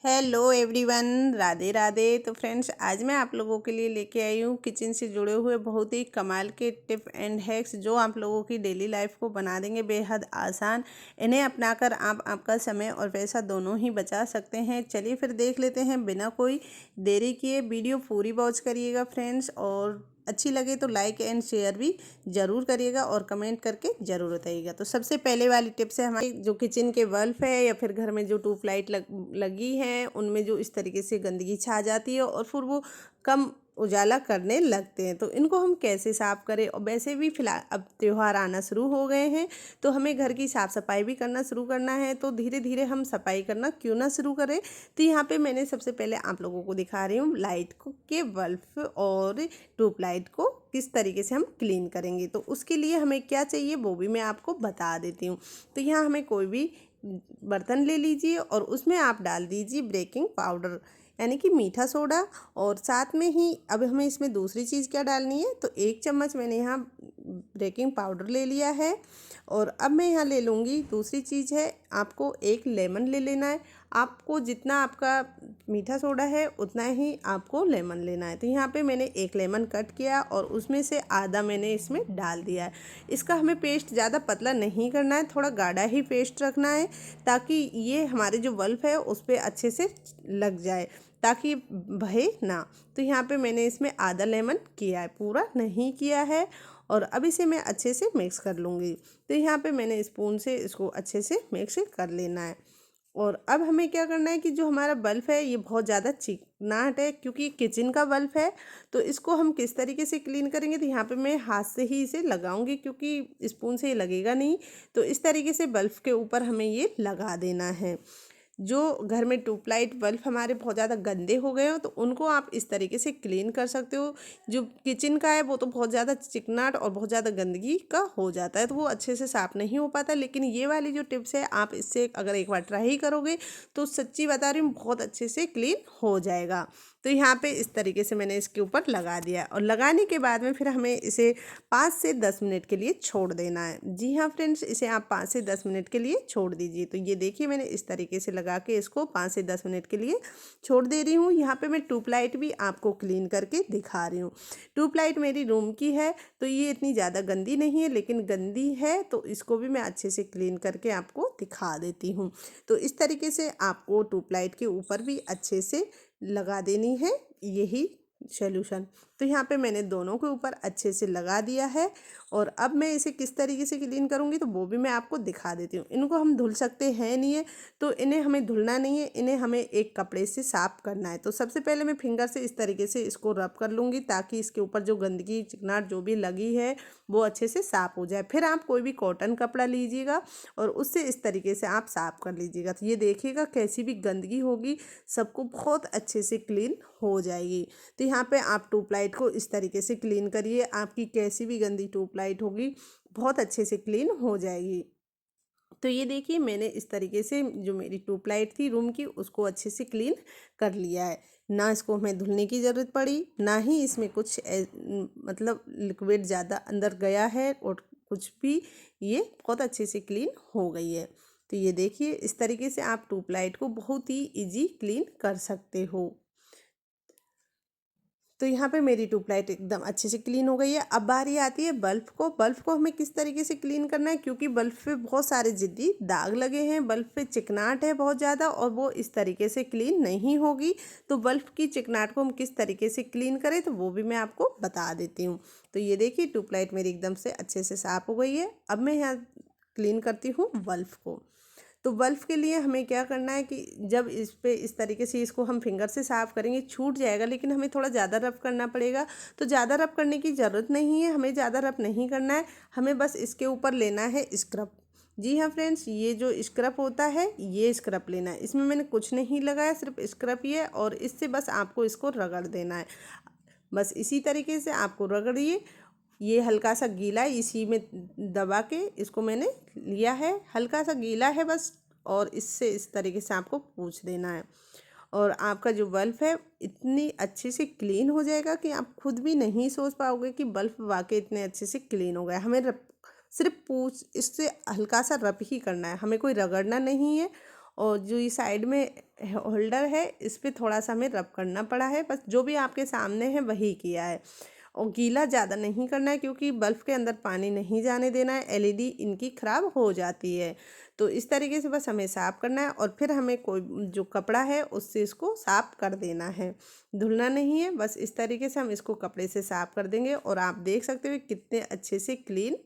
Hello everyone, Radhe Radhe. तो friends, आज मैं आप लोगों के लिए लेके आई हूँ किचन से जुड़े हुए बहुत ही कमाल के टिप एंड हैक्स जो आप लोगों की डेली लाइफ को बना देंगे बेहद आसान। इन्हें अपनाकर आप आपका समय और पैसा दोनों ही बचा सकते हैं। चलिए फिर देख लेते हैं बिना कोई देरी किए। वीडियो पूरी वॉच करिएगा फ्रेंड्स, और अच्छी लगे तो लाइक एंड शेयर भी ज़रूर करिएगा और कमेंट करके ज़रूर बताइएगा। तो सबसे पहले वाली टिप्स है हमारी जो किचन के बल्ब है या फिर घर में जो ट्यूबलाइट लगी है उनमें जो इस तरीके से गंदगी छा जाती है और फिर वो कम उजाला करने लगते हैं, तो इनको हम कैसे साफ़ करें। और वैसे भी फिलहाल अब त्यौहार आना शुरू हो गए हैं, तो हमें घर की साफ़ सफाई भी करना शुरू करना है। तो धीरे धीरे हम सफाई करना क्यों ना शुरू करें। तो यहाँ पे मैंने सबसे पहले आप लोगों को दिखा रही हूँ लाइट को के बल्ब और ट्यूबलाइट को किस तरीके से हम क्लीन करेंगे। तो उसके लिए हमें क्या चाहिए वो भी मैं आपको बता देती हूँ। तो यहाँ हमें कोई भी बर्तन ले लीजिए और उसमें आप डाल दीजिए बेकिंग पाउडर यानी कि मीठा सोडा। और साथ में ही अब हमें इसमें दूसरी चीज़ क्या डालनी है, तो 1 चम्मच मैंने यहाँ बेकिंग पाउडर ले लिया है। और अब मैं यहाँ ले लूँगी दूसरी चीज़ है, आपको एक लेमन ले लेना है। आपको जितना आपका मीठा सोडा है उतना ही आपको लेमन लेना है। तो यहाँ पे मैंने एक लेमन कट किया और उसमें से आधा मैंने इसमें डाल दिया है। इसका हमें पेस्ट ज़्यादा पतला नहीं करना है, थोड़ा गाढ़ा ही पेस्ट रखना है ताकि ये हमारे जो बल्ब है उस पर अच्छे से लग जाए, ताकि बहे ना। तो यहाँ पे मैंने इसमें आधा लेमन किया है, पूरा नहीं किया है। और अब इसे मैं अच्छे से मिक्स कर लूँगी। तो यहाँ पे मैंने स्पून से इसको अच्छे से मिक्स कर लेना है। और अब हमें क्या करना है कि जो हमारा बल्ब है ये बहुत ज़्यादा चिकनाहट है क्योंकि किचन का बल्ब है। तो इसको हम किस तरीके से क्लीन करेंगे, तो यहाँ पे मैं हाथ से ही इसे लगाऊंगी क्योंकि स्पून से ये लगेगा नहीं। तो इस तरीके से बल्ब के ऊपर हमें ये लगा देना है। जो घर में ट्यूबलाइट बल्ब हमारे बहुत ज़्यादा गंदे हो गए हो तो उनको आप इस तरीके से क्लीन कर सकते हो। जो किचन का है वो तो बहुत ज़्यादा चिकनाट और बहुत ज़्यादा गंदगी का हो जाता है, तो वो अच्छे से साफ़ नहीं हो पाता। लेकिन ये वाली जो टिप्स है आप इससे अगर एक बार ट्राई करोगे तो सच्ची बता रही हूँ बहुत अच्छे से क्लीन हो जाएगा। तो यहाँ पे इस तरीके से मैंने इसके ऊपर लगा दिया और लगाने के बाद में फिर हमें इसे 5 से 10 मिनट के लिए छोड़ देना है। जी हाँ फ्रेंड्स, इसे आप 5 से 10 मिनट के लिए छोड़ दीजिए। तो ये देखिए मैंने इस तरीके से लगा के इसको 5 से 10 मिनट के लिए छोड़ दे रही हूँ। यहाँ पे मैं ट्यूबलाइट भी आपको क्लीन करके दिखा रही हूँ। ट्यूबलाइट मेरी रूम की है तो ये इतनी ज़्यादा गंदी नहीं है, लेकिन गंदी है तो इसको भी मैं अच्छे से क्लीन करके आपको दिखा देती हूँ। तो इस तरीके से आपको ट्यूबलाइट के ऊपर भी अच्छे से लगा देनी है यही सॉल्यूशन। तो यहाँ पे मैंने दोनों के ऊपर अच्छे से लगा दिया है। और अब मैं इसे किस तरीके से क्लीन करूँगी तो वो भी मैं आपको दिखा देती हूँ। इनको हम धुल सकते हैं नहीं है, तो इन्हें हमें धुलना नहीं है, इन्हें हमें एक कपड़े से साफ़ करना है। तो सबसे पहले मैं फिंगर से इस तरीके से इसको रब कर लूँगी ताकि इसके ऊपर जो गंदगी चिकनाट जो भी लगी है वो अच्छे से साफ़ हो जाए। फिर आप कोई भी कॉटन कपड़ा लीजिएगा और उससे इस तरीके से आप साफ़ कर लीजिएगा। तो ये देखिएगा कैसी भी गंदगी होगी सबको बहुत अच्छे से क्लीन हो जाएगी। तो यहाँ पे आप ट्यूबलाइट को इस तरीके से क्लीन करिए, आपकी कैसी भी गंदी ट्यूबलाइट होगी बहुत अच्छे से क्लीन हो जाएगी। तो ये देखिए मैंने इस तरीके से जो मेरी ट्यूबलाइट थी रूम की उसको अच्छे से क्लीन कर लिया है। ना इसको हमें धुलने की ज़रूरत पड़ी, ना ही इसमें कुछ मतलब लिक्विड ज़्यादा अंदर गया है और कुछ भी, ये बहुत अच्छे से क्लीन हो गई है। तो ये देखिए इस तरीके से आप ट्यूबलाइट को बहुत ही इजी क्लीन कर सकते हो। तो यहाँ पे मेरी ट्यूबलाइट एकदम अच्छे से क्लीन हो गई है। अब बारी आती है बल्ब को। बल्ब को हमें किस तरीके से क्लीन करना है, क्योंकि बल्ब पे बहुत सारे ज़िद्दी दाग लगे हैं, बल्ब पे चिकनाहट है बहुत ज़्यादा और वो इस तरीके से क्लीन नहीं होगी। तो बल्ब की चिकनाहट को हम किस तरीके से क्लीन करें तो वो भी मैं आपको बता देती हूँ। तो ये देखिए ट्यूबलाइट मेरी एकदम से अच्छे से साफ़ हो गई है। अब मैं यहाँ क्लीन करती हूँ बल्ब को। तो बल्ब के लिए हमें क्या करना है कि जब इस पे इस तरीके से इसको हम फिंगर से साफ़ करेंगे छूट जाएगा, लेकिन हमें थोड़ा ज़्यादा रब करना पड़ेगा। तो ज़्यादा रब करने की ज़रूरत नहीं है, हमें ज़्यादा रब नहीं करना है, हमें बस इसके ऊपर लेना है स्क्रब। जी हाँ फ्रेंड्स, ये जो स्क्रब होता है ये स्क्रब लेना है। इसमें मैंने कुछ नहीं लगाया, सिर्फ स्क्रब ही है और इससे बस आपको इसको रगड़ देना है। बस इसी तरीके से आपको रगड़िए। ये हल्का सा गीला है, इसी में दबा के इसको मैंने लिया है, हल्का सा गीला है बस। और इससे इस तरीके से आपको पोंछ देना है और आपका जो बल्ब है इतनी अच्छे से क्लीन हो जाएगा कि आप खुद भी नहीं सोच पाओगे कि बल्ब वाकई इतने अच्छे से क्लीन हो गया। हमें सिर्फ इससे हल्का सा रब ही करना है, हमें कोई रगड़ना नहीं है। और जो ये साइड में होल्डर है इस पे थोड़ा सा हमें रब करना पड़ा है, बस जो भी आपके सामने है वही किया है। और गीला ज़्यादा नहीं करना है क्योंकि बल्ब के अंदर पानी नहीं जाने देना है, एलईडी इनकी ख़राब हो जाती है। तो इस तरीके से बस हमें साफ़ करना है और फिर हमें कोई जो कपड़ा है उससे इसको साफ़ कर देना है, धुलना नहीं है। बस इस तरीके से हम इसको कपड़े से साफ़ कर देंगे और आप देख सकते हो कितने अच्छे से क्लीन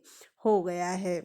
हो गया है।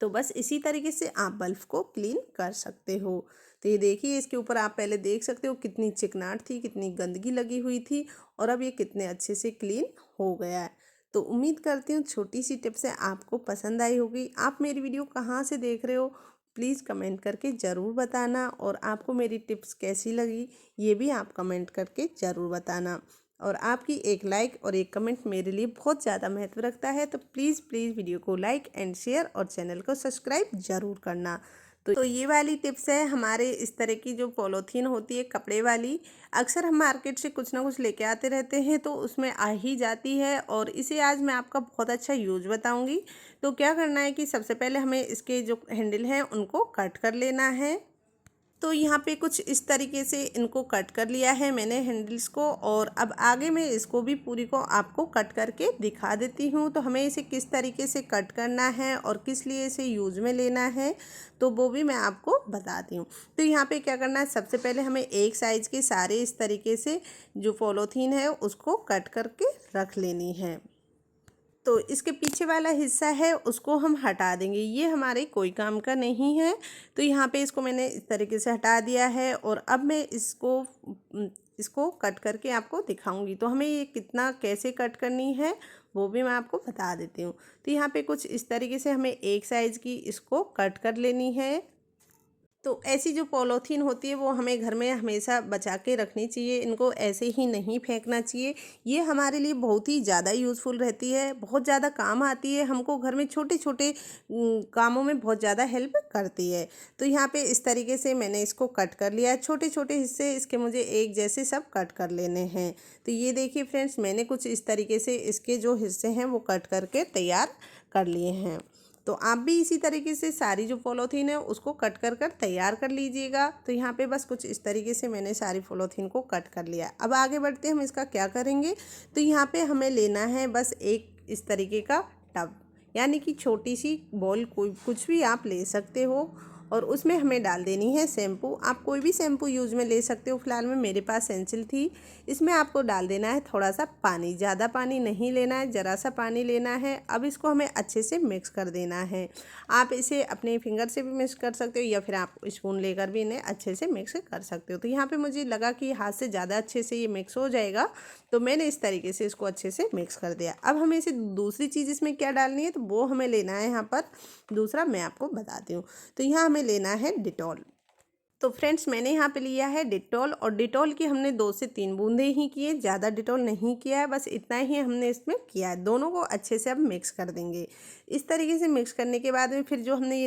तो बस इसी तरीके से आप बल्ब को क्लीन कर सकते हो। तो ये देखिए इसके ऊपर आप पहले देख सकते हो कितनी चिकनाहट थी, कितनी गंदगी लगी हुई थी और अब ये कितने अच्छे से क्लीन हो गया है। तो उम्मीद करती हूँ छोटी सी टिप्स है आपको पसंद आई होगी। आप मेरी वीडियो कहाँ से देख रहे हो प्लीज़ कमेंट करके ज़रूर बताना, और आपको मेरी टिप्स कैसी लगी ये भी आप कमेंट करके ज़रूर बताना। और आपकी एक लाइक और एक कमेंट मेरे लिए बहुत ज़्यादा महत्व रखता है। तो प्लीज़ वीडियो को लाइक एंड शेयर और चैनल को सब्सक्राइब ज़रूर करना। तो ये वाली टिप्स है हमारे इस तरह की जो पॉलीथीन होती है कपड़े वाली, अक्सर हम मार्केट से कुछ ना कुछ लेके आते रहते हैं तो उसमें आ ही जाती है, और इसे आज मैं आपका बहुत अच्छा यूज बताऊंगी। तो क्या करना है कि सबसे पहले हमें इसके जो हैंडल हैं उनको कट कर लेना है। तो यहाँ पे कुछ इस तरीके से इनको कट कर लिया है मैंने हैंडल्स को, और अब आगे मैं इसको भी पूरी को आपको कट करके दिखा देती हूँ। तो हमें इसे किस तरीके से कट करना है और किस लिए इसे यूज में लेना है तो वो भी मैं आपको बताती हूँ। तो यहाँ पे क्या करना है, सबसे पहले हमें एक साइज़ के सारे इस तरीके से जो पॉलीथीन है उसको कट करके रख लेनी है। तो इसके पीछे वाला हिस्सा है उसको हम हटा देंगे, ये हमारे कोई काम का नहीं है। तो यहाँ पे इसको मैंने इस तरीके से हटा दिया है और अब मैं इसको कट करके आपको दिखाऊंगी। तो हमें ये कितना कैसे कट करनी है वो भी मैं आपको बता देती हूँ। तो यहाँ पे कुछ इस तरीके से हमें एक साइज़ की इसको कट कर लेनी है। तो ऐसी जो पॉलीथीन होती है वो हमें घर में हमेशा बचा के रखनी चाहिए, इनको ऐसे ही नहीं फेंकना चाहिए। ये हमारे लिए बहुत ही ज़्यादा यूज़फुल रहती है, बहुत ज़्यादा काम आती है, हमको घर में छोटे छोटे कामों में बहुत ज़्यादा हेल्प करती है। तो यहाँ पे इस तरीके से मैंने इसको कट कर लिया है, छोटे छोटे हिस्से इसके मुझे एक जैसे सब कट कर लेने हैं। तो ये देखिए फ्रेंड्स, मैंने कुछ इस तरीके से इसके जो हिस्से हैं वो कट करके तैयार कर लिए हैं। तो आप भी इसी तरीके से सारी जो पॉलीथीन है उसको कट कर तैयार कर लीजिएगा। तो यहाँ पे बस कुछ इस तरीके से मैंने सारी पॉलीथीन को कट कर लिया। अब आगे बढ़ते हैं, हम इसका क्या करेंगे। तो यहाँ पे हमें लेना है बस एक इस तरीके का टब, यानी कि छोटी सी बॉल, कोई कुछ भी आप ले सकते हो, और उसमें हमें डाल देनी है शैम्पू। आप कोई भी शैम्पू यूज़ में ले सकते हो, फिलहाल में मेरे पास सेंसिल थी। इसमें आपको डाल देना है थोड़ा सा पानी, ज़्यादा पानी नहीं लेना है, ज़रा सा पानी लेना है। अब इसको हमें अच्छे से मिक्स कर देना है। आप इसे अपने फिंगर से भी मिक्स कर सकते हो या फिर आप स्पून लेकर भी इन्हें अच्छे से मिक्स कर सकते हो। तो यहाँ पे मुझे लगा कि हाथ से ज़्यादा अच्छे से ये मिक्स हो जाएगा, तो मैंने इस तरीके से इसको अच्छे से मिक्स कर दिया। अब हमें इसे दूसरी चीज़ इसमें क्या डालनी है तो वो हमें लेना है यहाँ पर दूसरा, मैं आपको बताती हूँ। तो यहाँ हमें लेना है डिटॉल। तो फ्रेंड्स मैंने यहाँ पे लिया है डिटॉल, और डिटॉल की हमने 2 से 3 बूंदे ही किए, ज़्यादा डिटॉल नहीं किया है, बस इतना ही हमने इसमें किया है। दोनों को अच्छे से अब मिक्स कर देंगे। इस तरीके से मिक्स करने के बाद में फिर जो हमने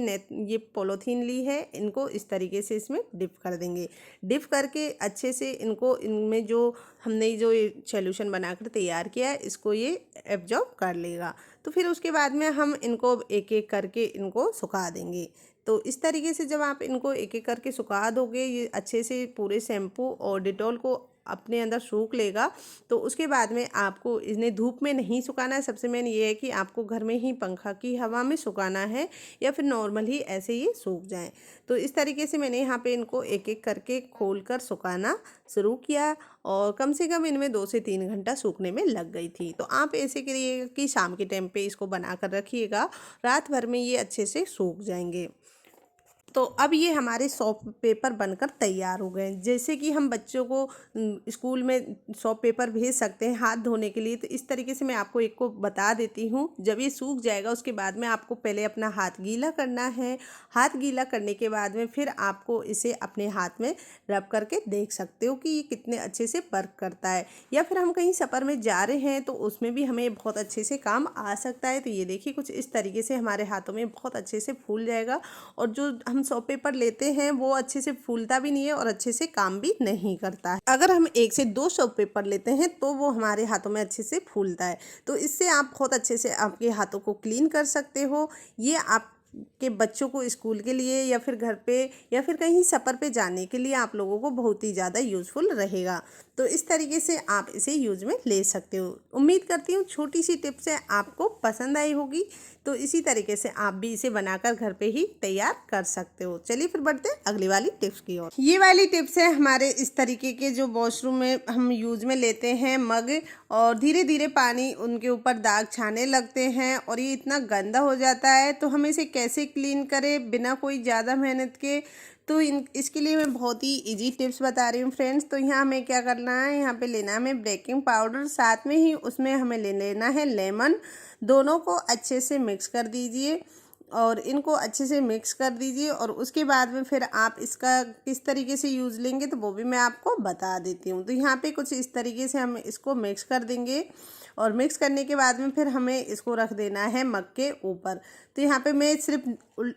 ये पॉलीथीन ली है इनको इस तरीके से इसमें डिप कर देंगे। डिप करके अच्छे से इनको, इनमें जो हमने जो ये सॉल्यूशन बनाकर तैयार किया है इसको ये एब्जॉर्ब कर लेगा। तो फिर उसके बाद में हम इनको एक एक करके इनको सुखा देंगे। तो इस तरीके से जब आप इनको एक एक करके सुखा दोगे, ये अच्छे से पूरे शैम्पू और डिटॉल को अपने अंदर सूख लेगा। तो उसके बाद में आपको इन्हें धूप में नहीं सुखाना है। सबसे मेन ये है कि आपको घर में ही पंखा की हवा में सुखाना है, या फिर नॉर्मल ही ऐसे ही सूख जाएं। तो इस तरीके से मैंने यहाँ पे इनको एक एक करके खोल कर सुखाना शुरू किया, और कम से कम इनमें 2 से 3 घंटा सूखने में लग गई थी। तो आप ऐसे करिएगा कि शाम के टाइम पे इसको बना कर रखिएगा, रात भर में ये अच्छे से सूख जाएंगे। तो अब ये हमारे सॉफ्ट पेपर बनकर तैयार हो गए। जैसे कि हम बच्चों को स्कूल में सॉफ्ट पेपर भेज सकते हैं हाथ धोने के लिए, तो इस तरीके से मैं आपको एक को बता देती हूँ। जब ये सूख जाएगा उसके बाद में आपको पहले अपना हाथ गीला करना है। हाथ गीला करने के बाद में फिर आपको इसे अपने हाथ में रब करके देख सकते हो कि ये कितने अच्छे से वर्क करता है। या फिर हम कहीं सफ़र में जा रहे हैं तो उसमें भी हमें बहुत अच्छे से काम आ सकता है। तो ये देखिए कुछ इस तरीके से हमारे हाथों में बहुत अच्छे से फूल जाएगा, और जो हम सॉफ्ट पेपर लेते हैं वो अच्छे से फूलता भी नहीं है और अच्छे से काम भी नहीं करता है। अगर हम 1 से 2 सॉफ्ट पेपर लेते हैं तो वो हमारे हाथों में अच्छे से फूलता है। तो इससे आप बहुत अच्छे से आपके हाथों को क्लीन कर सकते हो। ये आप के बच्चों को स्कूल के लिए या फिर घर पे या फिर कहीं सफ़र पे जाने के लिए आप लोगों को बहुत ही ज़्यादा यूज़फुल रहेगा। तो इस तरीके से आप इसे यूज़ में ले सकते हो। उम्मीद करती हूँ छोटी सी टिप्स है आपको पसंद आई होगी। तो इसी तरीके से आप भी इसे बनाकर घर पे ही तैयार कर सकते हो। चलिए फिर बढ़ते हैं अगली वाली टिप्स की ओर। ये वाली टिप्स है हमारे इस तरीके के जो वॉशरूम में हम यूज़ में लेते हैं मग, और धीरे धीरे पानी उनके ऊपर दाग छाने लगते हैं और ये इतना गंदा हो जाता है। तो हम इसे कैसे क्लीन करें बिना कोई ज़्यादा मेहनत के, तो इसके लिए मैं बहुत ही इजी टिप्स बता रही हूँ फ्रेंड्स। तो यहाँ हमें क्या करना है, यहाँ पे लेना है हमें बेकिंग पाउडर, साथ में ही उसमें हमें लेना है लेमन। दोनों को अच्छे से मिक्स कर दीजिए और इनको अच्छे से मिक्स कर दीजिए। और उसके बाद में फिर आप इसका किस तरीके से यूज़ लेंगे तो वो भी मैं आपको बता देती हूँ। तो यहाँ पे कुछ इस तरीके से हम इसको मिक्स कर देंगे और मिक्स करने के बाद में फिर हमें इसको रख देना है मग के ऊपर। तो यहाँ पे मैं सिर्फ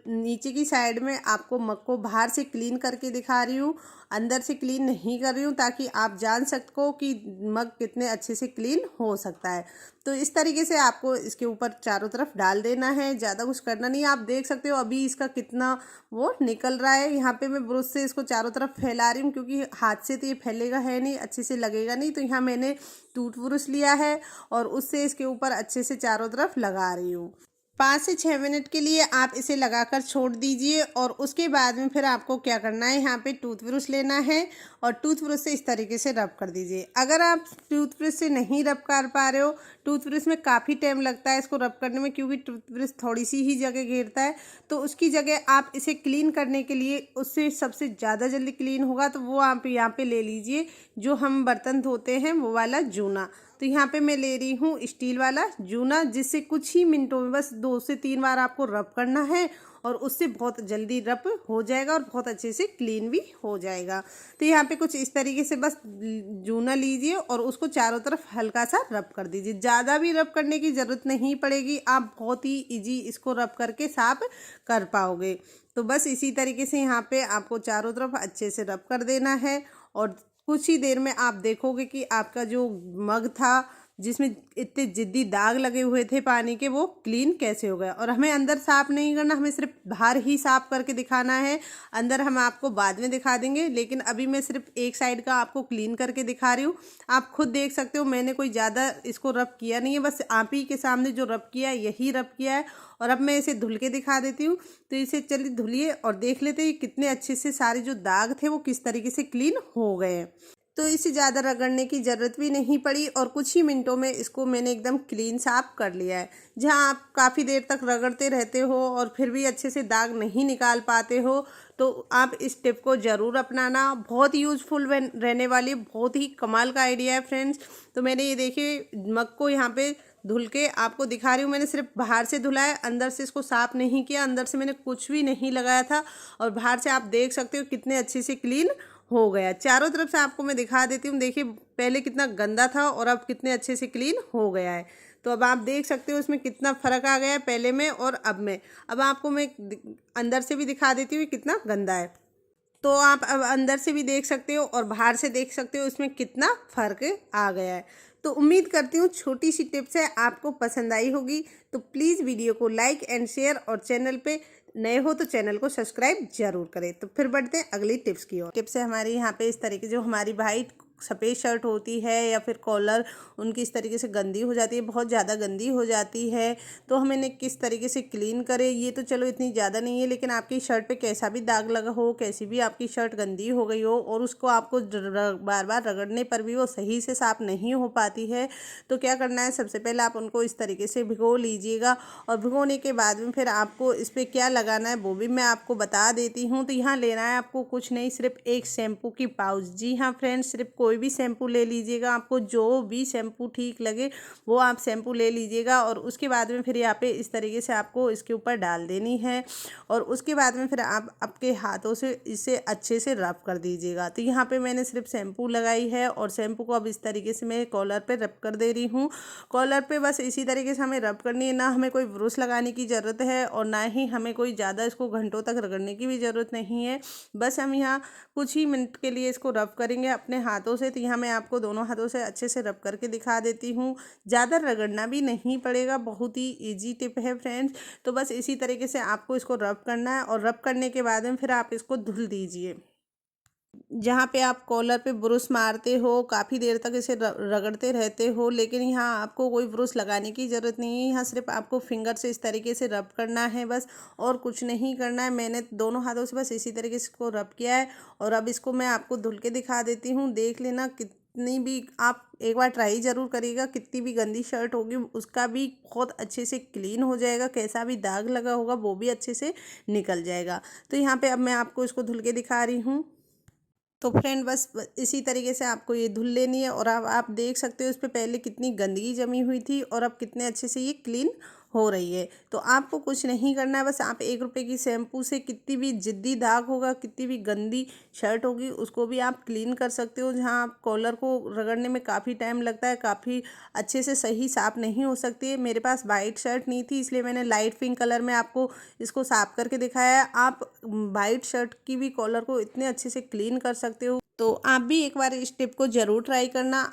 नीचे की साइड में आपको मग को बाहर से क्लीन करके दिखा रही हूँ, अंदर से क्लीन नहीं कर रही हूँ, ताकि आप जान सको कि मग कितने अच्छे से क्लीन हो सकता है। तो इस तरीके से आपको इसके ऊपर चारों तरफ डाल देना है, ज़्यादा कुछ करना नहीं है। आप देख सकते हो अभी इसका कितना वो निकल रहा है। यहाँ पे मैं ब्रश से इसको चारों तरफ फैला रही हूँ, क्योंकि हाथ से तो ये फैलेगा है नहीं, अच्छे से लगेगा नहीं। तो यहाँ मैंने टूथ ब्रश लिया है और उससे इसके ऊपर अच्छे से चारों तरफ लगा रही हूँ। 5 से 6 मिनट के लिए आप इसे लगाकर छोड़ दीजिए। और उसके बाद में फिर आपको क्या करना है, यहाँ पे टूथब्रश लेना है और टूथब्रश से इस तरीके से रब कर दीजिए। अगर आप टूथब्रश से नहीं रब कर पा रहे हो, टूथब्रश में काफ़ी टाइम लगता है इसको रब करने में, क्योंकि टूथब्रश थोड़ी सी ही जगह घेरता है, तो उसकी जगह आप इसे क्लीन करने के लिए उससे सबसे ज़्यादा जल्दी क्लीन होगा तो वो आप यहाँ पे ले लीजिए जो हम बर्तन धोते हैं वो वाला जूना। तो यहाँ पे मैं ले रही हूँ स्टील वाला जूना, जिससे कुछ ही मिनटों में बस 2 से 3 बार आपको रब करना है और उससे बहुत जल्दी रब हो जाएगा और बहुत अच्छे से क्लीन भी हो जाएगा। तो यहाँ पे कुछ इस तरीके से बस जूना लीजिए और उसको चारों तरफ हल्का सा रब कर दीजिए। ज़्यादा भी रब करने की ज़रूरत नहीं पड़ेगी, आप बहुत ही इजी इसको रब करके साफ कर पाओगे। तो बस इसी तरीके से यहाँ पे आपको चारों तरफ अच्छे से रब कर देना है और कुछ ही देर में आप देखोगे कि आपका जो मग था जिसमें इतने जिद्दी दाग लगे हुए थे पानी के, वो क्लीन कैसे हो गया। और हमें अंदर साफ नहीं करना, हमें सिर्फ बाहर ही साफ करके दिखाना है, अंदर हम आपको बाद में दिखा देंगे। लेकिन अभी मैं सिर्फ एक साइड का आपको क्लीन करके दिखा रही हूँ। आप खुद देख सकते हो मैंने कोई ज़्यादा इसको रब किया नहीं है, बस आप ही के सामने जो रब किया है यही रब किया है। और अब मैं इसे धुल के दिखा देती हूँ। तो इसे चलिए धुलिए और देख लेते हैं कितने अच्छे से सारे जो दाग थे वो किस तरीके से क्लीन हो गए हैं। तो इसे ज़्यादा रगड़ने की ज़रूरत भी नहीं पड़ी और कुछ ही मिनटों में इसको मैंने एकदम क्लीन साफ कर लिया है। जहाँ आप काफ़ी देर तक रगड़ते रहते हो और फिर भी अच्छे से दाग नहीं निकाल पाते हो, तो आप इस टिप को ज़रूर अपनाना। बहुत यूज़फुल रहने वाली, बहुत ही कमाल का आइडिया है फ्रेंड्स। तो मैंने ये देखिए मग को यहाँ पे धुल के आपको दिखा रही हूँ। मैंने सिर्फ बाहर से धुला है, अंदर से इसको साफ़ नहीं किया, अंदर से मैंने कुछ भी नहीं लगाया था। और बाहर से आप देख सकते हो कितने अच्छे से क्लीन हो गया। चारों तरफ से आपको मैं दिखा देती हूँ। देखिए पहले कितना गंदा था और अब कितने अच्छे से क्लीन हो गया है। तो अब आप देख सकते हो इसमें कितना फ़र्क आ गया है पहले में और अब में। अब आपको मैं अंदर से भी दिखा देती हूँ कितना गंदा है। तो आप अब अंदर से भी देख सकते हो और बाहर से देख सकते हो इसमें कितना फ़र्क आ गया है। तो उम्मीद करती हूँ छोटी सी टिप्स है आपको पसंद आई होगी। तो प्लीज़ वीडियो को लाइक एंड शेयर और चैनल पे नए हो तो चैनल को सब्सक्राइब जरूर करें। तो फिर बढ़ते हैं अगली टिप्स की ओर। टिप्स है हमारी यहाँ पे इस तरीके जो हमारी वाइट सफ़ेद शर्ट होती है या फिर कॉलर उनकी इस तरीके से गंदी हो जाती है, बहुत ज़्यादा गंदी हो जाती है। तो हम इन्हें किस तरीके से क्लीन करें, ये तो चलो इतनी ज़्यादा नहीं है, लेकिन आपकी शर्ट पे कैसा भी दाग लगा हो, कैसी भी आपकी शर्ट गंदी हो गई हो और उसको आपको बार बार रगड़ने पर भी वो सही से साफ नहीं हो पाती है, तो क्या करना है, सबसे पहले आप उनको इस तरीके से भिगो लीजिएगा। और भिगोने के बाद में फिर आपको इस पर क्या लगाना है वो भी मैं आपको बता देती हूँ। तो यहाँ लेना है आपको कुछ नहीं, सिर्फ एक शैम्पू की पाउच। जी हाँ फ्रेंड्स, सिर्फ कोई भी शैम्पू ले लीजिएगा, आपको जो भी शैम्पू ठीक लगे वो आप शैम्पू ले लीजिएगा। और उसके बाद में फिर यहाँ पे इस तरीके से आपको इसके ऊपर डाल देनी है और उसके बाद में फिर आप आपके हाथों से इसे अच्छे से रब कर दीजिएगा। तो यहाँ पे मैंने सिर्फ शैम्पू लगाई है और शैम्पू को अब इस तरीके से मैं कॉलर पे रब कर दे रही हूँ। कॉलर पे बस इसी तरीके से हमें रब करनी है, ना हमें कोई ब्रश लगाने की ज़रूरत है और ना ही हमें कोई ज़्यादा इसको घंटों तक रगड़ने की भी ज़रूरत नहीं है। बस हम यहाँ कुछ ही मिनट के लिए इसको रब करेंगे अपने हाथों हाथों से। तो यहाँ मैं आपको दोनों हाथों से अच्छे से रब करके दिखा देती हूँ। ज़्यादा रगड़ना भी नहीं पड़ेगा, बहुत ही ईजी टिप है फ्रेंड्स। तो बस इसी तरीके से आपको इसको रब करना है और रब करने के बाद में फिर आप इसको धुल दीजिए। जहाँ पे आप कॉलर पे ब्रुश मारते हो, काफ़ी देर तक इसे रगड़ते रहते हो, लेकिन यहाँ आपको कोई ब्रुश लगाने की ज़रूरत नहीं है। यहाँ सिर्फ आपको फिंगर से इस तरीके से रब करना है बस, और कुछ नहीं करना है। मैंने दोनों हाथों से बस इसी तरीके से इसको रब किया है और अब इसको मैं आपको धुल के दिखा देती हूँ। देख लेना, कितनी भी आप एक बार ट्राई ज़रूर करिएगा, कितनी भी गंदी शर्ट होगी उसका भी बहुत अच्छे से क्लीन हो जाएगा, कैसा भी दाग लगा होगा वो भी अच्छे से निकल जाएगा। तो यहाँ पे अब मैं आपको इसको धुल के दिखा रही हूँ। तो फ्रेंड बस इसी तरीके से आपको ये धुल लेनी है और अब आप देख सकते हो इस पे पहले कितनी गंदगी जमी हुई थी और अब कितने अच्छे से ये क्लीन हो रही है। तो आपको कुछ नहीं करना है, बस आप 1 रुपए की शैम्पू से कितनी भी जिद्दी दाग होगा, कितनी भी गंदी शर्ट होगी उसको भी आप क्लीन कर सकते हो। जहाँ आप कॉलर को रगड़ने में काफ़ी टाइम लगता है, काफ़ी अच्छे से सही साफ़ नहीं हो सकती है। मेरे पास वाइट शर्ट नहीं थी इसलिए मैंने लाइट पिंक कलर में आपको इसको साफ़ करके दिखाया है। आप वाइट शर्ट की भी कॉलर को इतने अच्छे से क्लीन कर सकते हो। तो आप भी एक बार इस टिप को ज़रूर ट्राई करना।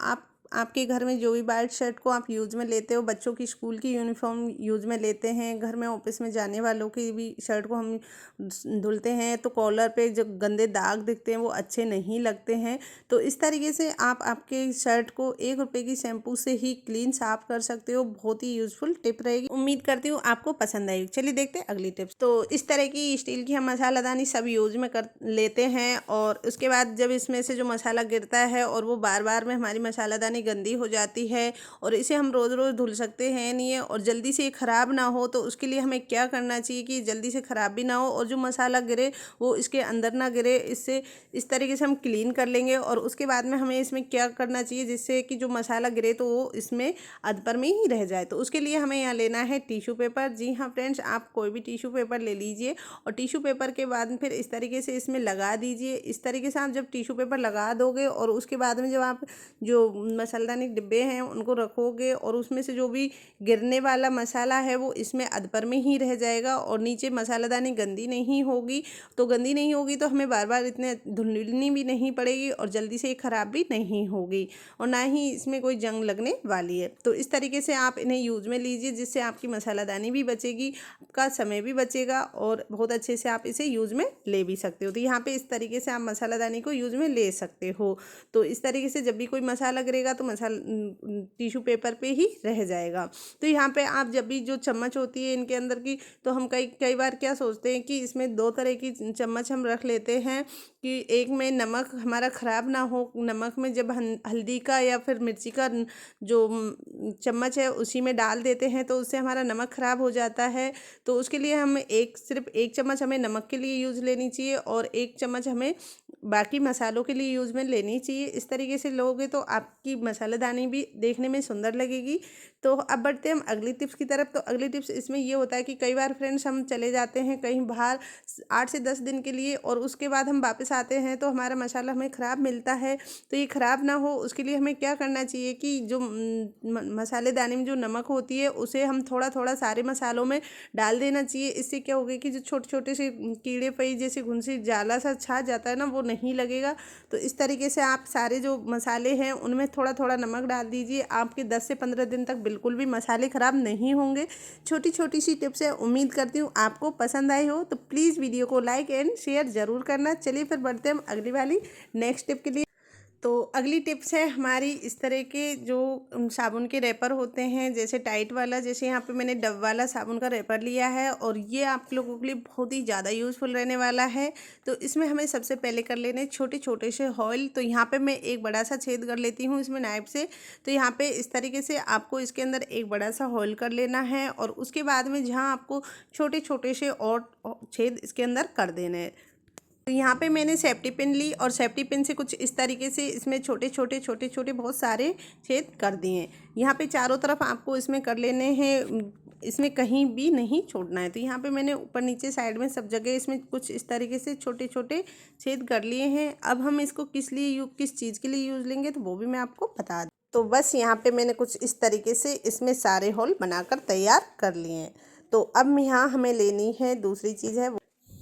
आपके घर में जो भी वाइट शर्ट को आप यूज़ में लेते हो, बच्चों की स्कूल की यूनिफॉर्म यूज़ में लेते हैं, घर में ऑफिस में जाने वालों की भी शर्ट को हम धुलते हैं तो कॉलर पे जो गंदे दाग दिखते हैं वो अच्छे नहीं लगते हैं। तो इस तरीके से आप आपके शर्ट को 1 रुपए की शैम्पू से ही क्लीन साफ़ कर सकते हो। बहुत ही यूज़फुल टिप रहेगी, उम्मीद करती हूँ आपको पसंद आएगी। चलिए देखते हैं अगली टिप्स। तो इस तरह की स्टील की हम मसालादानी सब यूज़ में कर लेते हैं और उसके बाद जब इसमें से जो मसाला गिरता है और वो बार बार में हमारी मसालादानी गंदी हो जाती है और इसे हम रोज़ रोज़ धुल सकते हैं नहीं है, और जल्दी से ये ख़राब ना हो तो उसके लिए हमें क्या करना चाहिए कि जल्दी से ख़राब भी ना हो और जो मसाला गिरे वो इसके अंदर ना गिरे। इससे इस तरीके से हम क्लीन कर लेंगे और उसके बाद में हमें इसमें क्या करना चाहिए जिससे कि जो मसाला गिरे तो वो इसमें अधपर में ही रह जाए। तो उसके लिए हमें यहाँ लेना है टिश्यू पेपर। जी हाँ फ्रेंड्स, आप कोई भी टिश्यू पेपर ले लीजिए और टिश्यू पेपर के बाद फिर इस तरीके से इसमें लगा दीजिए। इस तरीके से आप जब टिश्यू पेपर लगा दोगे और उसके बाद में जब आप जो मसालेदानी डिब्बे हैं उनको रखोगे और उसमें से जो भी गिरने वाला मसाला है वो इसमें अधपर में ही रह जाएगा और नीचे मसालेदानी गंदी नहीं होगी। तो गंदी नहीं होगी तो हमें बार बार इतने धुलनी भी नहीं पड़ेगी और जल्दी से ख़राब भी नहीं होगी और ना ही इसमें कोई जंग लगने वाली है। तो इस तरीके से आप इन्हें यूज़ में लीजिए जिससे आपकी मसालादानी भी बचेगी, आपका समय भी बचेगा और बहुत अच्छे से आप इसे यूज़ में ले भी सकते हो। तो यहाँ पे इस तरीके से आप मसालादानी को यूज़ में ले सकते हो। तो इस तरीके से जब भी कोई मसाला गिरेगा तो टिश्यू पेपर पे ही रह जाएगा। तो यहाँ पे आप जब भी जो चम्मच होती है इनके अंदर की, तो हम कई कई बार क्या सोचते हैं कि इसमें 2 तरह की चम्मच हम रख लेते हैं कि एक में नमक हमारा ख़राब ना हो। नमक में जब हल्दी का या फिर मिर्ची का जो चम्मच है उसी में डाल देते हैं तो उससे हमारा नमक ख़राब हो जाता है। तो उसके लिए हम सिर्फ एक चम्मच हमें नमक के लिए यूज़ लेनी चाहिए और एक चम्मच हमें बाकी मसालों के लिए यूज़ में लेनी चाहिए। इस तरीके से लोगे तो आपकी मसालेदानी भी देखने में सुंदर लगेगी। तो अब बढ़ते हैं हम अगली टिप्स की तरफ। तो अगली टिप्स इसमें ये होता है कि कई बार फ्रेंड्स हम चले जाते हैं कहीं बाहर 8 से 10 दिन के लिए और उसके बाद हम वापस आते हैं तो हमारा मसाला हमें ख़राब मिलता है। तो ये ख़राब ना हो उसके लिए हमें क्या करना चाहिए कि जो मसालेदानी में जो नमक होती है उसे हम थोड़ा थोड़ा सारे मसालों में डाल देना चाहिए। इससे क्या होगा कि जो छोटे छोटे से कीड़े पई जैसे घुंसी जाला सा छा जाता है ना, वो नहीं लगेगा। तो इस तरीके से आप सारे जो मसाले हैं उनमें थोड़ा थोड़ा नमक डाल दीजिए। आपके 10 से 15 दिन तक बिल्कुल भी मसाले ख़राब नहीं होंगे। छोटी छोटी सी टिप्स है, उम्मीद करती हूँ आपको पसंद आई हो। तो प्लीज़ वीडियो को लाइक एंड शेयर ज़रूर करना। चलिए फिर बढ़ते हैं हम अगली वाली नेक्स्ट टिप के लिए। तो अगली टिप्स है हमारी इस तरह के जो साबुन के रैपर होते हैं, जैसे टाइट वाला, जैसे यहाँ पे मैंने डव वाला साबुन का रैपर लिया है और ये आप लोगों के लिए बहुत ही ज़्यादा यूज़फुल रहने वाला है। तो इसमें हमें सबसे पहले कर लेने छोटे छोटे से हॉल। तो यहाँ पे मैं एक बड़ा सा छेद कर लेती हूँ इसमें नाइफ से। तो यहाँ पे इस तरीके से आपको इसके अंदर एक बड़ा सा हॉल कर लेना है और उसके बाद में जहाँ आपको छोटे छोटे से और छेद इसके अंदर कर देने हैं। तो यहाँ पे मैंने सेफ्टी पिन ली और सेफ्टी पिन से कुछ इस तरीके से इसमें छोटे छोटे बहुत सारे छेद कर दिए। यहाँ पे चारों तरफ आपको इसमें कर लेने हैं, इसमें कहीं भी नहीं छोड़ना है। तो यहाँ पे मैंने ऊपर नीचे साइड में सब जगह इसमें कुछ इस तरीके से छोटे छोटे छेद कर लिए हैं। अब हम इसको किस चीज़ के लिए यूज़ लेंगे तो वो भी मैं आपको बता दूँ। तो बस यहाँ पर मैंने कुछ इस तरीके से इसमें सारे होल बनाकर तैयार कर लिए हैं। तो अब यहाँ हमें लेनी है दूसरी चीज़ है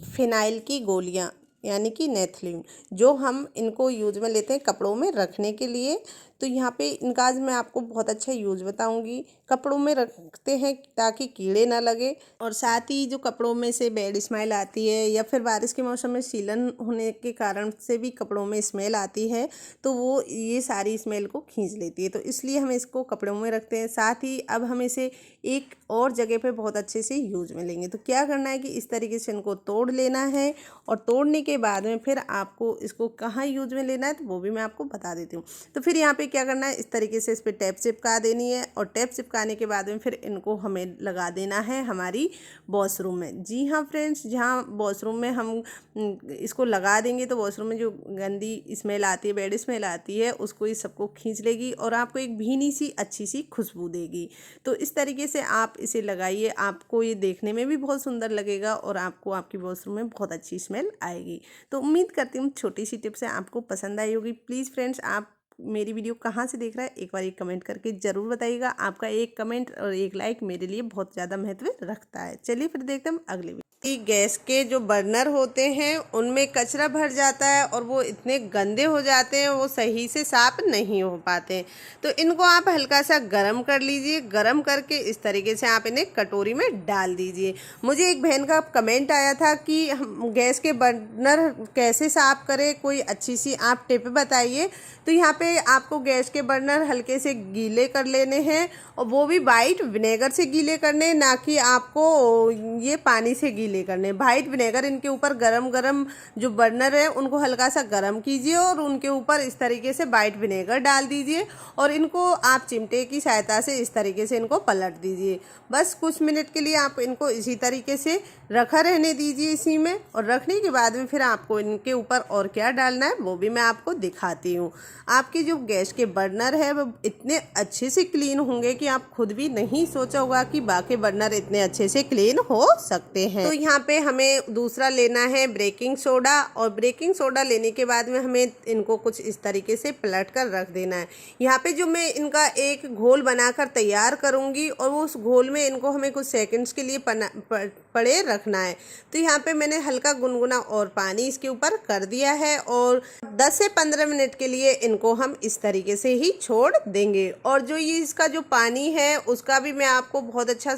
फिनाइल की गोलियाँ। यानी कि नेथलीन, जो हम इनको यूज में लेते हैं कपड़ों में रखने के लिए। तो यहाँ पे इनका आज मैं आपको बहुत अच्छा यूज बताऊंगी। कपड़ों में रखते हैं ताकि कीड़े ना लगे, और साथ ही जो कपड़ों में से बैड स्मेल आती है या फिर बारिश के मौसम में सीलन होने के कारण से भी कपड़ों में स्मेल आती है, तो वो ये सारी स्मेल को खींच लेती है। तो इसलिए हम इसको कपड़ों में रखते हैं। साथ ही अब हम इसे एक और जगह पे बहुत अच्छे से यूज में लेंगे। तो क्या करना है कि इस तरीके से इनको तोड़ लेना है, और तोड़ने के बाद में फिर आपको इसको कहाँ यूज में लेना है तो वो भी मैं आपको बता देती हूँ। तो फिर यहाँ पे क्या करना है, इस तरीके से इस पर टैप चिपका देनी है, और टैप चिपकाने के बाद में फिर इनको हमें लगा देना है हमारी वॉशरूम में। जी हाँ फ्रेंड्स, जहाँ वॉशरूम में हम इसको लगा देंगे तो वॉशरूम में जो गंदी स्मेल आती है, बैड स्मेल आती है, उसको ये सबको खींच लेगी और आपको एक भीनी सी अच्छी सी खुशबू देगी। तो इस तरीके से आप इसे लगाइए, आपको ये देखने में भी बहुत सुंदर लगेगा और आपको आपकी वॉशरूम में बहुत अच्छी स्मेल आएगी। तो उम्मीद करती हूँ छोटी सी टिप्स है आपको पसंद आई होगी। प्लीज़ फ्रेंड्स, आप मेरी वीडियो कहाँ से देख रहा है एक बार एक कमेंट करके ज़रूर बताइएगा। आपका एक कमेंट और एक लाइक मेरे लिए बहुत ज़्यादा महत्व रखता है। चलिए फिर देखते हैं हम अगले वीडियो। गैस के जो बर्नर होते हैं उनमें कचरा भर जाता है और वो इतने गंदे हो जाते हैं, वो सही से साफ नहीं हो पाते। तो इनको आप हल्का सा गरम कर लीजिए। गरम करके इस तरीके से आप इन्हें कटोरी में डाल दीजिए। मुझे एक बहन का कमेंट आया था कि हम गैस के बर्नर कैसे साफ करें, कोई अच्छी सी आप टिप बताइए। तो यहाँ पे आपको गैस के बर्नर हल्के से गीले कर लेने हैं, और वो भी वाइट विनेगर से गीले करने, ना कि आपको ये पानी से गीले करने। वाइट विनेगर इनके ऊपर गरम गरम जो बर्नर है उनको हल्का सा गरम कीजिए और उनके ऊपर इस तरीके से वाइट विनेगर डाल दीजिए, और इनको आप चिमटे की सहायता से इस तरीके से इनको पलट दीजिए। बस कुछ मिनट के लिए आप इनको इसी तरीके से रखा रहने दीजिए इसी में, और रखने के बाद में फिर आपको इनके ऊपर और क्या डालना है वो भी मैं आपको दिखाती हूँ। आपके जो गैस के बर्नर है वो इतने अच्छे से क्लीन होंगे कि आप खुद भी नहीं सोचा होगा कि बाकी बर्नर इतने अच्छे से क्लीन हो सकते हैं। तो यहाँ पे हमें दूसरा लेना है बेकिंग सोडा, और बेकिंग सोडा लेने के बाद में हमें इनको कुछ इस तरीके से पलट कर रख देना है। यहाँ पे जो मैं इनका एक घोल बनाकर तैयार करूँगी, और वो उस घोल में इनको हमें कुछ सेकंड्स के लिए पड़े रखना है। तो यहाँ पे मैंने हल्का गुनगुना और पानी इसके ऊपर कर दिया है, और 10 से 15 मिनट के लिए इनको हम इस तरीके से ही छोड़ देंगे। और जो ये इसका जो पानी है उसका भी मैं आपको बहुत अच्छा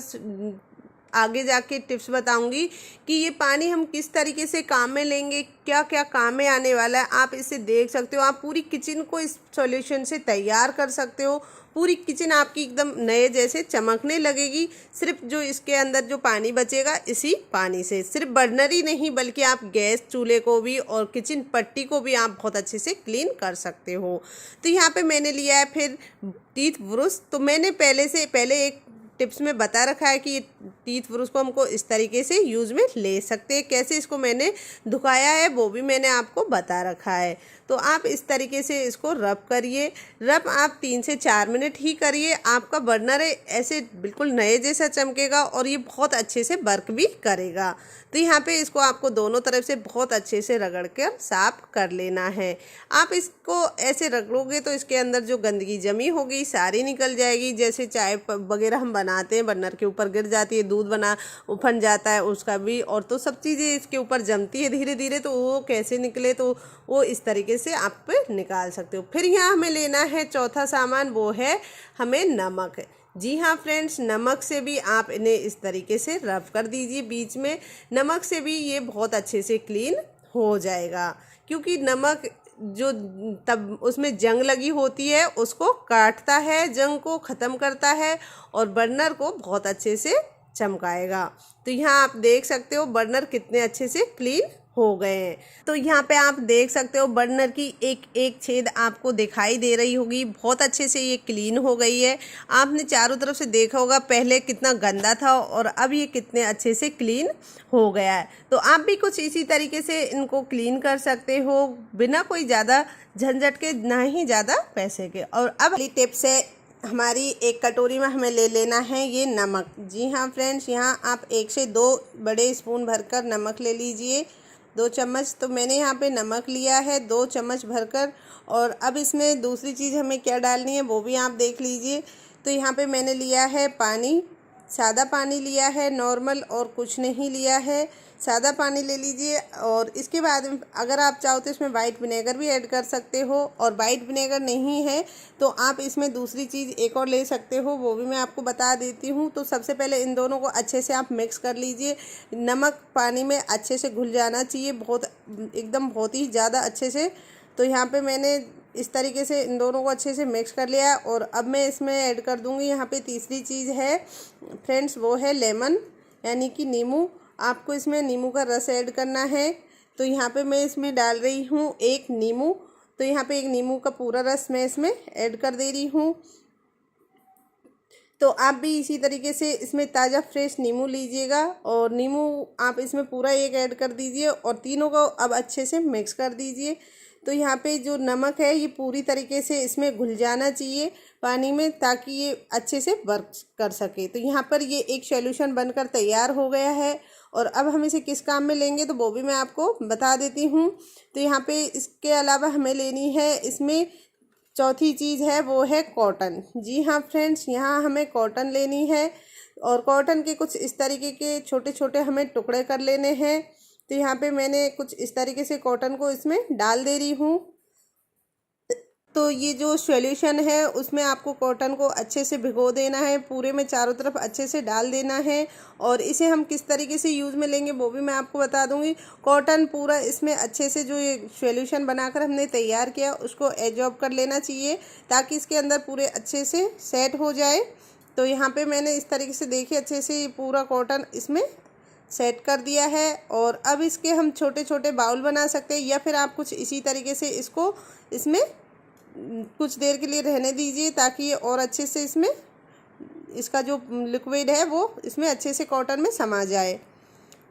आगे जाके टिप्स बताऊंगी कि ये पानी हम किस तरीके से काम में लेंगे, क्या क्या काम में आने वाला है। आप इसे देख सकते हो, आप पूरी किचन को इस सॉल्यूशन से तैयार कर सकते हो। पूरी किचन आपकी एकदम नए जैसे चमकने लगेगी, सिर्फ जो इसके अंदर जो पानी बचेगा इसी पानी से। सिर्फ बर्नर ही नहीं बल्कि आप गैस चूल्हे को भी और किचन पट्टी को भी आप बहुत अच्छे से क्लीन कर सकते हो। तो यहाँ पे मैंने लिया है फिर टीथ ब्रश। तो मैंने पहले एक टिप्स में बता रखा है कि टीथ ब्रश को हमको इस तरीके से यूज़ में ले सकते हैं। कैसे इसको मैंने धुकाया है वो भी मैंने आपको बता रखा है। तो आप इस तरीके से इसको रब करिए। रब आप 3 से 4 मिनट ही करिए, आपका बर्नर ऐसे बिल्कुल नए जैसा चमकेगा और ये बहुत अच्छे से वर्क भी करेगा। तो यहाँ पे इसको आपको दोनों तरफ से बहुत अच्छे से रगड़ कर साफ कर लेना है। आप इसको ऐसे रगड़ोगे तो इसके अंदर जो गंदगी जमी होगी सारी निकल जाएगी। जैसे चाय वगैरह हम बनाते हैं, बर्नर के ऊपर गिर जाती है, दूध बना उफन जाता है उसका भी, और तो सब चीज़ें इसके ऊपर जमती है धीरे धीरे। तो वो कैसे निकले, तो वो इस तरीके से आप निकाल सकते हो। फिर यहाँ हमें लेना है चौथा सामान, वो है हमें नमक। जी हाँ फ्रेंड्स, नमक से भी आप इन्हें इस तरीके से रब कर दीजिए बीच में। नमक से भी ये बहुत अच्छे से क्लीन हो जाएगा, क्योंकि नमक जो तब उसमें जंग लगी होती है उसको काटता है, जंग को ख़त्म करता है और बर्नर को बहुत अच्छे से चमकाएगा। तो यहाँ आप देख सकते हो बर्नर कितने अच्छे से क्लीन हो गए हैं। तो यहाँ पे आप देख सकते हो बर्नर की एक एक छेद आपको दिखाई दे रही होगी, बहुत अच्छे से ये क्लीन हो गई है। आपने चारों तरफ से देखा होगा पहले कितना गंदा था और अब ये कितने अच्छे से क्लीन हो गया है। तो आप भी कुछ इसी तरीके से इनको क्लीन कर सकते हो बिना कोई ज़्यादा झंझट के, ना ही ज़्यादा पैसे के। और अब अगली टिप्स है, हमारी एक कटोरी में हमें ले लेना है ये नमक। जी हाँ फ्रेंड्स, यहाँ आप 1 से 2 बड़े स्पून भरकर नमक ले लीजिए, 2 चम्मच। तो मैंने यहाँ पे नमक लिया है 2 चम्मच भरकर। और अब इसमें दूसरी चीज़ हमें क्या डालनी है वो भी आप देख लीजिए। तो यहाँ पे मैंने लिया है पानी, सादा पानी लिया है नॉर्मल, और कुछ नहीं लिया है। सादा पानी ले लीजिए। और इसके बाद अगर आप चाहो तो इसमें वाइट विनेगर भी ऐड कर सकते हो, और वाइट विनेगर नहीं है तो आप इसमें दूसरी चीज़ एक और ले सकते हो, वो भी मैं आपको बता देती हूँ। तो सबसे पहले इन दोनों को अच्छे से आप मिक्स कर लीजिए। नमक पानी में अच्छे से घुल जाना चाहिए, बहुत ही ज़्यादा अच्छे से। तो यहाँ पे मैंने इस तरीके से इन दोनों को अच्छे से मिक्स कर लिया। और अब मैं इसमें ऐड कर दूँगी यहाँ पे तीसरी चीज़ है फ्रेंड्स, वो है लेमन, यानी कि नींबू। आपको इसमें नींबू का रस ऐड करना है। तो यहाँ पे मैं इसमें डाल रही हूँ एक नींबू। तो यहाँ पे एक नींबू का पूरा रस मैं इसमें ऐड कर दे रही हूँ। तो आप भी इसी तरीके से इसमें ताज़ा फ्रेश नींबू लीजिएगा, और नींबू आप इसमें पूरा एक ऐड कर दीजिए, और तीनों को अब अच्छे से मिक्स कर दीजिए। तो यहाँ पे जो नमक है ये पूरी तरीके से इसमें घुल जाना चाहिए पानी में, ताकि ये अच्छे से वर्क कर सके। तो यहाँ पर ये एक सॉल्यूशन बनकर तैयार हो गया है। और अब हम इसे किस काम में लेंगे तो वो भी मैं आपको बता देती हूँ। तो यहाँ पे इसके अलावा हमें लेनी है इसमें चौथी चीज़ है, वो है कॉटन। जी हाँ फ्रेंड्स, यहाँ हमें कॉटन लेनी है, और कॉटन के कुछ इस तरीके के छोटे छोटे हमें टुकड़े कर लेने हैं। तो यहाँ पे मैंने कुछ इस तरीके से कॉटन को इसमें डाल दे रही हूँ। तो ये जो सॉल्यूशन है उसमें आपको कॉटन को अच्छे से भिगो देना है, पूरे में चारों तरफ अच्छे से डाल देना है। और इसे हम किस तरीके से यूज़ में लेंगे वो भी मैं आपको बता दूंगी। कॉटन पूरा इसमें अच्छे से जो ये सॉल्यूशन बनाकर हमने तैयार किया उसको एब्जॉर्ब कर लेना चाहिए, ताकि इसके अंदर पूरे अच्छे से सेट हो जाए। तो यहाँ पे मैंने इस तरीके से देखिए अच्छे से ये पूरा कॉटन इसमें सेट कर दिया है। और अब इसके हम छोटे छोटे बाउल बना सकते हैं, या फिर आप कुछ इसी तरीके से इसको इसमें कुछ देर के लिए रहने दीजिए, ताकि ये और अच्छे से इसमें इसका जो लिक्विड है वो इसमें अच्छे से कॉटन में समा जाए।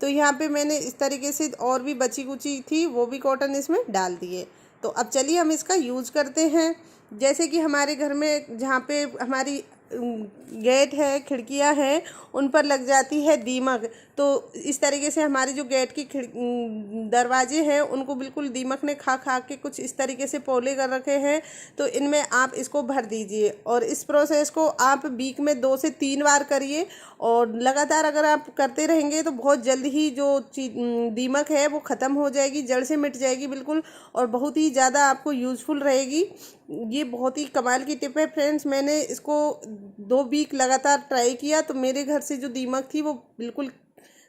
तो यहाँ पे मैंने इस तरीके से और भी बची कुची थी वो भी कॉटन इसमें डाल दिए। तो अब चलिए हम इसका यूज़ करते हैं। जैसे कि हमारे घर में जहाँ पे हमारी गेट है, खिड़कियाँ हैं, उन पर लग जाती है दीमक। तो इस तरीके से हमारे जो गेट की दरवाजे हैं उनको बिल्कुल दीमक ने खा खा के कुछ इस तरीके से पोले कर रखे हैं। तो इनमें आप इसको भर दीजिए, और इस प्रोसेस को आप वीक में 2 से 3 बार करिए। और लगातार अगर आप करते रहेंगे तो बहुत जल्द ही जो दीमक है वो ख़त्म हो जाएगी, जड़ से मिट जाएगी बिल्कुल, और बहुत ही ज़्यादा आपको यूज़फुल रहेगी। ये बहुत ही कमाल की टिप है फ्रेंड्स। मैंने इसको 2 वीक लगातार ट्राई किया तो मेरे घर से जो दीमक थी वो बिल्कुल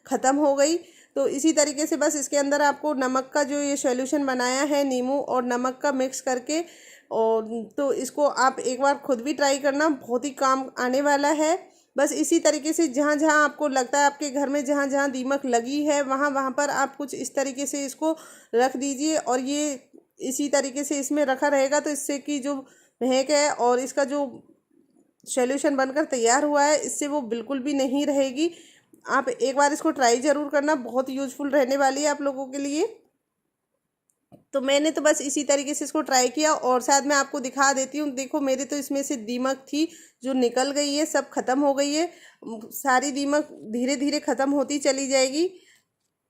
ख़त्म हो गई। तो इसी तरीके से बस इसके अंदर आपको नमक का जो ये सॉल्यूशन बनाया है नींबू और नमक का मिक्स करके, और तो इसको आप एक बार खुद भी ट्राई करना, बहुत ही काम आने वाला है। बस इसी तरीके से जहाँ जहाँ आपको लगता है आपके घर में जहाँ जहाँ दीमक लगी है वहाँ वहाँ पर आप कुछ इस तरीके से इसको रख दीजिए, और ये इसी तरीके से इसमें रखा रहेगा। तो इससे कि जो महक है और इसका जो सॉल्यूशन बनकर तैयार हुआ है इससे वो बिल्कुल भी नहीं रहेगी। आप एक बार इसको ट्राई ज़रूर करना, बहुत यूज़फुल रहने वाली है आप लोगों के लिए। तो मैंने तो बस इसी तरीके से इसको ट्राई किया, और शायद मैं आपको दिखा देती हूँ। देखो मेरे तो इसमें से दीमक थी जो निकल गई है, सब ख़त्म हो गई है। सारी दीमक धीरे धीरे ख़त्म होती चली जाएगी।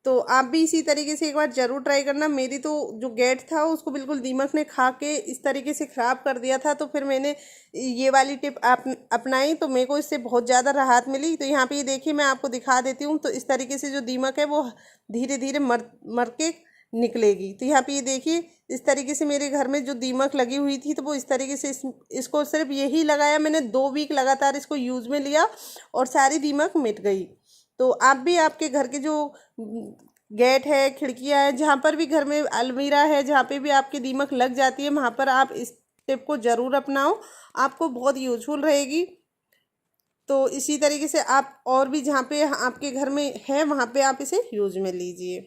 तो आप भी इसी तरीके से एक बार ज़रूर ट्राई करना। मेरी तो जो गेट था उसको बिल्कुल दीमक ने खा के इस तरीके से ख़राब कर दिया था। तो फिर मैंने ये वाली टिप अपनाई तो मेरे को इससे बहुत ज़्यादा राहत मिली। तो यहाँ पे ये देखिए मैं आपको दिखा देती हूँ। तो इस तरीके से जो दीमक है वो धीरे धीरे मर के निकलेगी। तो यहाँ पे ये देखिए इस तरीके से मेरे घर में जो दीमक लगी हुई थी तो वो इस तरीके से इसको सिर्फ यही लगाया मैंने, 2 वीक लगातार इसको यूज़ में लिया और सारी दीमक मिट गई। तो आप भी आपके घर के जो गेट है, खिड़कियाँ हैं, जहाँ पर भी घर में अलमीरा है, जहाँ पे भी आपकी दीमक लग जाती है वहाँ पर आप इस टिप को ज़रूर अपनाओ, आपको बहुत यूज़फुल रहेगी। तो इसी तरीके से आप और भी जहाँ पे आपके घर में है वहाँ पे आप इसे यूज़ में लीजिए।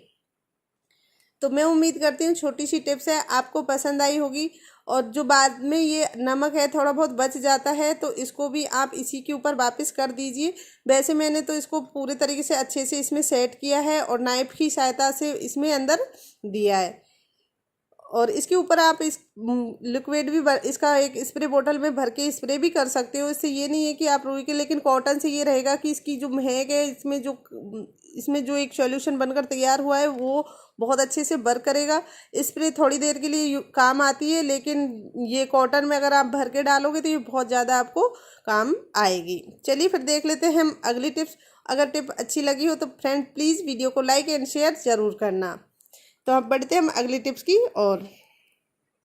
तो मैं उम्मीद करती हूँ छोटी सी टिप्स है आपको पसंद आई होगी। और जो बाद में ये नमक है थोड़ा बहुत बच जाता है तो इसको भी आप इसी के ऊपर वापस कर दीजिए। वैसे मैंने तो इसको पूरे तरीके से अच्छे से इसमें सेट किया है और नाइफ की सहायता से इसमें अंदर दिया है। और इसके ऊपर आप इस लिक्विड भी इसका एक स्प्रे बोतल में भर के स्प्रे भी कर सकते हो। इससे ये नहीं है कि आप रुई के, लेकिन कॉटन से ये रहेगा कि इसकी जो महक है, इसमें जो एक सॉल्यूशन बनकर तैयार हुआ है वो बहुत अच्छे से वर्क करेगा। स्प्रे थोड़ी देर के लिए काम आती है, लेकिन ये कॉटन में अगर आप भर के डालोगे तो ये बहुत ज़्यादा आपको काम आएगी। चलिए फिर देख लेते हैं हम अगली टिप्स। अगर टिप अच्छी लगी हो तो फ्रेंड प्लीज़ वीडियो को लाइक एंड शेयर ज़रूर करना। तो अब बढ़ते हैं हम अगली टिप्स की ओर।